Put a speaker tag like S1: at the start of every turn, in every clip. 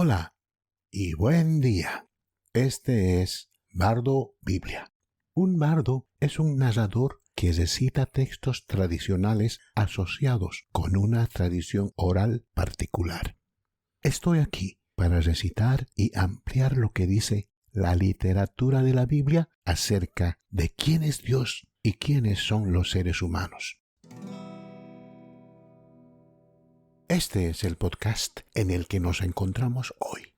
S1: Hola y buen día. Este es Bardo Biblia. Un bardo es un narrador que recita textos tradicionales asociados con una tradición oral particular. Estoy aquí para recitar y ampliar lo que dice la literatura de la Biblia acerca de quién es Dios y quiénes son los seres humanos. Este es el podcast en el que nos encontramos hoy.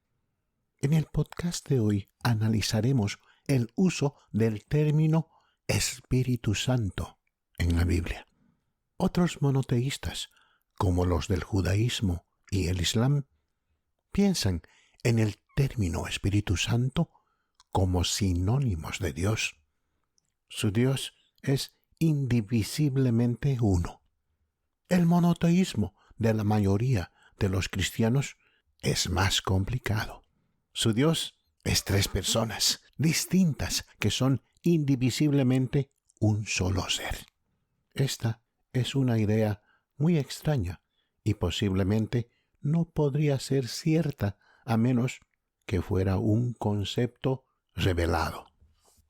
S1: En el podcast de hoy analizaremos el uso del término Espíritu Santo en la Biblia. Otros monoteístas, como los del judaísmo y el islam, piensan en el término Espíritu Santo como sinónimos de Dios. Su Dios es indivisiblemente uno. El monoteísmo de la mayoría de los cristianos es más complicado. Su Dios es tres personas distintas que son indivisiblemente un solo ser. Esta es una idea muy extraña y posiblemente no podría ser cierta a menos que fuera un concepto revelado.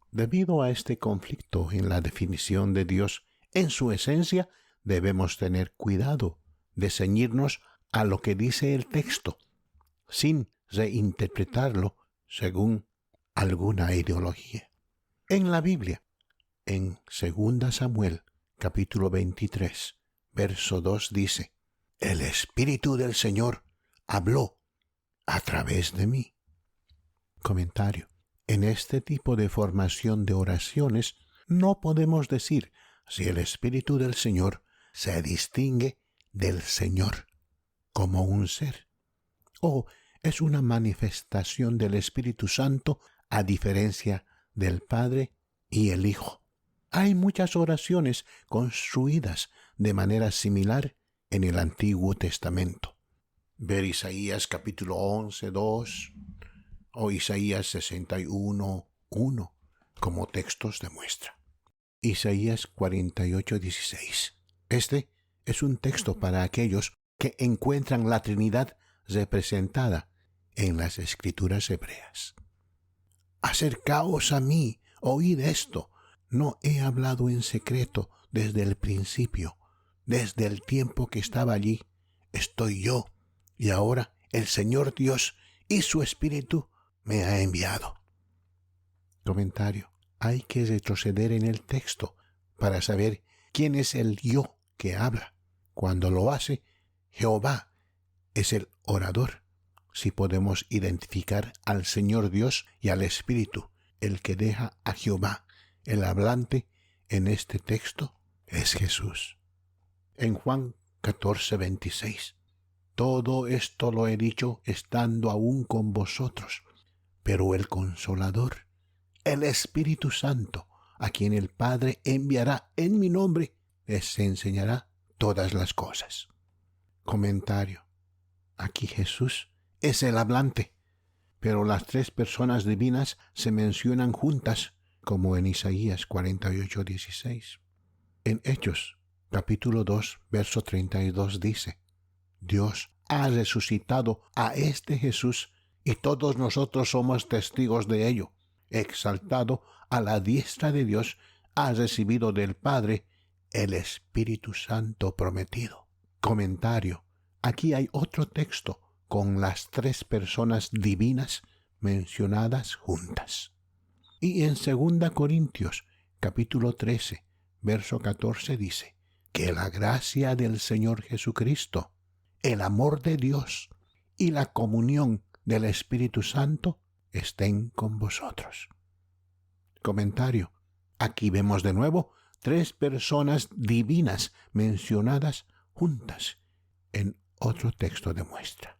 S1: Debido a este conflicto en la definición de Dios en su esencia, debemos tener cuidado de ceñirnos a lo que dice el texto, sin reinterpretarlo según alguna ideología. En la Biblia, en 2 Samuel, capítulo 23, verso 2 dice: El Espíritu del Señor habló a través de mí. Comentario. En este tipo de formación de oraciones no podemos decir si el Espíritu del Señor se distingue del Señor como un ser, o es una manifestación del Espíritu Santo a diferencia del Padre y el Hijo. Hay muchas oraciones construidas de manera similar en el Antiguo Testamento. Ver Isaías capítulo 11, 2 o Isaías 61, 1 como textos de muestra. Isaías 48, 16. Este es un texto para aquellos que encuentran la Trinidad representada en las Escrituras hebreas. Acercaos a mí, oíd esto. No he hablado en secreto desde el principio, desde el tiempo que estaba allí. Estoy yo, y ahora el Señor Dios y su Espíritu me ha enviado. Comentario. Hay que retroceder en el texto para saber quién es el yo que habla. Cuando lo hace, Jehová es el orador. Si podemos identificar al Señor Dios y al Espíritu, el que deja a Jehová, el hablante, en este texto es Jesús. En Juan 14, 26. Todo esto lo he dicho estando aún con vosotros, pero el Consolador, el Espíritu Santo, a quien el Padre enviará en mi nombre, les enseñará todas las cosas. Comentario. Aquí Jesús es el hablante, pero las tres personas divinas se mencionan juntas, como en Isaías 48, 16. En Hechos, capítulo 2, verso 32 dice: Dios ha resucitado a este Jesús y todos nosotros somos testigos de ello. Exaltado a la diestra de Dios, ha recibido del Padre el Espíritu Santo prometido. Comentario. Aquí hay otro texto con las tres personas divinas mencionadas juntas. Y en 2 Corintios, capítulo 13, verso 14 dice: Que la gracia del Señor Jesucristo, el amor de Dios y la comunión del Espíritu Santo estén con vosotros. Comentario. Aquí vemos de nuevo tres personas divinas mencionadas juntas en otro texto de muestra.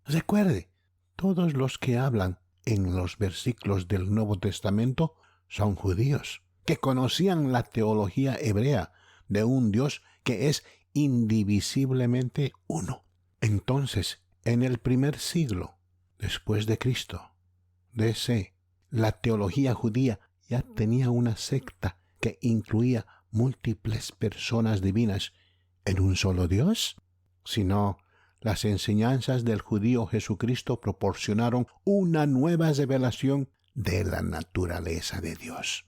S1: Recuerde, todos los que hablan en los versículos del Nuevo Testamento son judíos, que conocían la teología hebrea de un Dios que es indivisiblemente uno. Entonces, en el primer siglo después de Cristo, D.C., la teología judía ya tenía una secta que incluía múltiples personas divinas en un solo Dios. Si no, las enseñanzas del judío Jesucristo proporcionaron una nueva revelación de la naturaleza de Dios.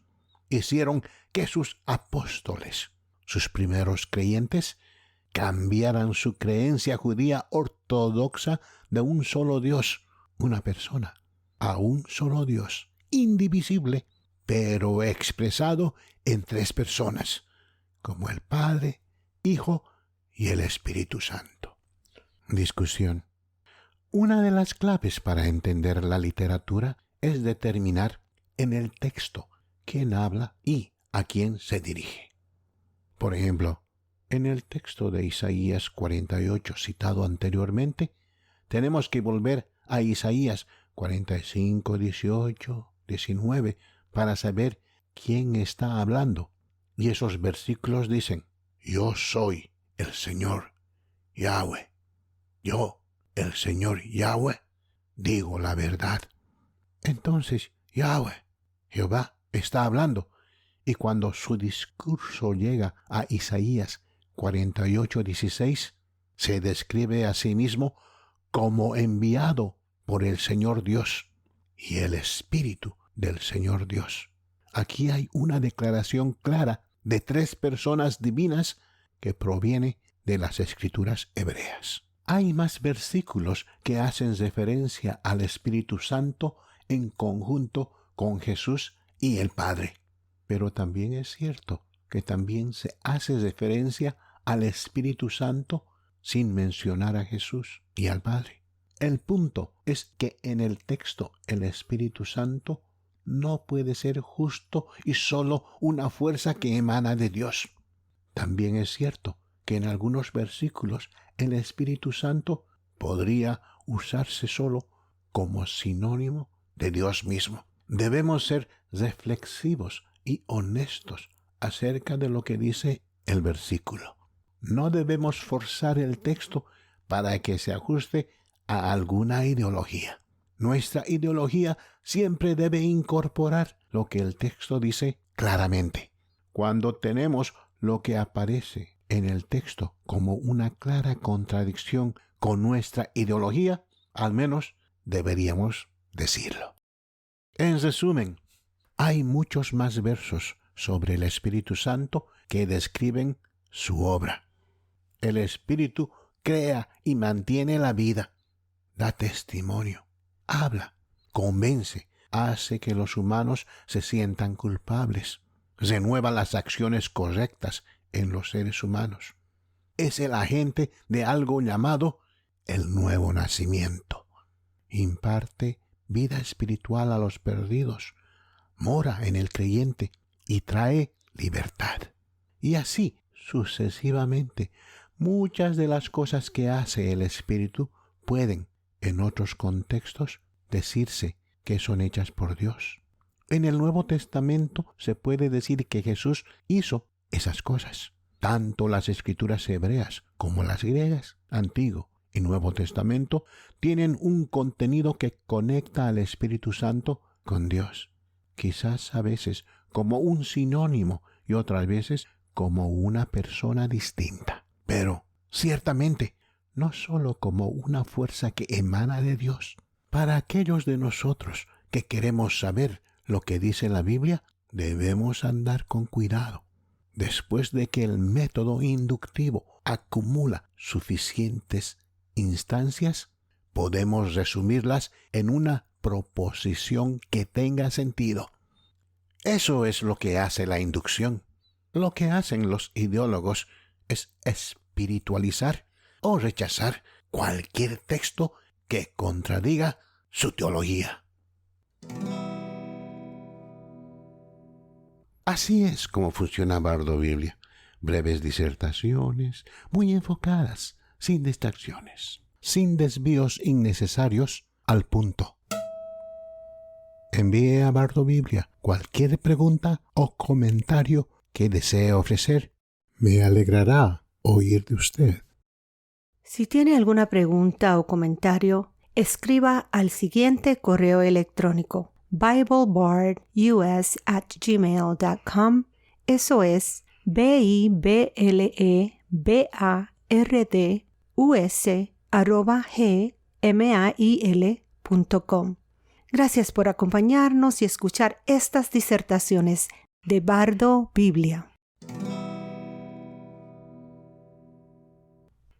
S1: Hicieron que sus apóstoles, sus primeros creyentes, cambiaran su creencia judía ortodoxa de un solo Dios, una persona, a un solo Dios, indivisible, pero expresado en tres personas, como el Padre, Hijo y el Espíritu Santo. Discusión. Una de las claves para entender la literatura es determinar en el texto quién habla y a quién se dirige. Por ejemplo, en el texto de Isaías 48 citado anteriormente, tenemos que volver a Isaías 45, 18, 19 para saber quién está hablando. Y esos versículos dicen: Yo soy el Señor Yahweh. Yo, el Señor Yahweh, digo la verdad. Entonces Yahweh, Jehová, está hablando. Y cuando su discurso llega a Isaías 48:16, se describe a sí mismo como enviado por el Señor Dios y el Espíritu del Señor Dios. Aquí hay una declaración clara de tres personas divinas que proviene de las Escrituras hebreas. Hay más versículos que hacen referencia al Espíritu Santo en conjunto con Jesús y el Padre. Pero también es cierto que también se hace referencia al Espíritu Santo sin mencionar a Jesús y al Padre. El punto es que en el texto el Espíritu Santo no puede ser justo y solo una fuerza que emana de Dios. También es cierto que en algunos versículos el Espíritu Santo podría usarse solo como sinónimo de Dios mismo. Debemos ser reflexivos y honestos acerca de lo que dice el versículo. No debemos forzar el texto para que se ajuste a alguna ideología. Nuestra ideología siempre debe incorporar lo que el texto dice claramente. Cuando tenemos lo que aparece en el texto como una clara contradicción con nuestra ideología, al menos deberíamos decirlo. En resumen, hay muchos más versos sobre el Espíritu Santo que describen su obra. El Espíritu crea y mantiene la vida, da testimonio, habla, convence, hace que los humanos se sientan culpables, renueva las acciones correctas en los seres humanos. Es el agente de algo llamado el nuevo nacimiento. Imparte vida espiritual a los perdidos, mora en el creyente y trae libertad. Y así sucesivamente, muchas de las cosas que hace el Espíritu pueden, en otros contextos, decirse que son hechas por Dios. En el Nuevo Testamento se puede decir que Jesús hizo esas cosas. Tanto las Escrituras hebreas como las griegas, Antiguo y Nuevo Testamento, tienen un contenido que conecta al Espíritu Santo con Dios. Quizás a veces como un sinónimo y otras veces como una persona distinta. Pero, ciertamente, no solo como una fuerza que emana de Dios. Para aquellos de nosotros que queremos saber lo que dice la Biblia, debemos andar con cuidado. Después de que el método inductivo acumula suficientes instancias, podemos resumirlas en una proposición que tenga sentido. Eso es lo que hace la inducción. Lo que hacen los ideólogos es espiritualizar o rechazar cualquier texto que contradiga su teología. Así es como funciona Bardo Biblia. Breves disertaciones, muy enfocadas, sin distracciones, sin desvíos innecesarios, al punto. Envíe a Bardo Biblia cualquier pregunta o comentario que desee ofrecer. Me alegrará oír de usted.
S2: Si tiene alguna pregunta o comentario, escriba al siguiente correo electrónico: BibleBardUS@gmail.com. Eso es BibleBardUS radio@gmail.com. Gracias por acompañarnos y escuchar estas disertaciones de Bardo Biblia.